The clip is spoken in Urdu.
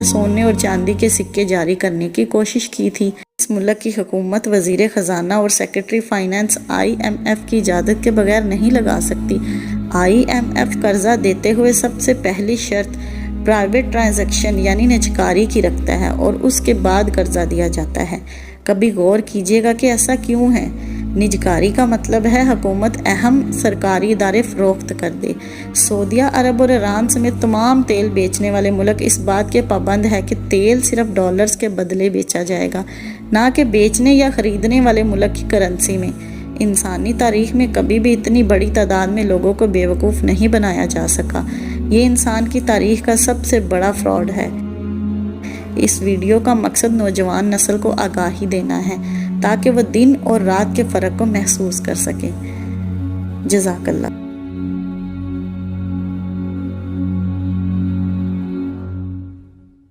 سونے اور چاندی کے سکے جاری کرنے کی کوشش کی تھی۔ اس ملک کی حکومت وزیر خزانہ اور سیکرٹری فائنانس IMF کی اجازت کے بغیر نہیں لگا سکتی۔ IMF قرضہ دیتے ہوئے سب سے پہلی شرط پرائیویٹ ٹرانزیکشن یعنی نجکاری کی رکھتا ہے اور اس کے بعد قرضہ دیا جاتا ہے۔ کبھی غور کیجیے گا کہ ایسا کیوں ہے؟ نجکاری کا مطلب ہے حکومت اہم سرکاری ادارے فروخت کر دے۔ سعودیہ عرب اور ایران سمیت تمام تیل بیچنے والے ملک اس بات کے پابند ہے کہ تیل صرف ڈالرز کے بدلے بیچا جائے گا، نہ کہ بیچنے یا خریدنے والے ملک کی کرنسی میں۔ انسانی تاریخ میں کبھی بھی اتنی بڑی تعداد میں لوگوں کو بیوقوف نہیں بنایا جا سکا۔ یہ انسان کی تاریخ کا سب سے بڑا فراڈ ہے۔ اس ویڈیو کا مقصد نوجوان نسل کو آگاہی دینا ہے تاکہ وہ دن اور رات کے فرق کو محسوس کر سکیں۔ جزاک اللہ۔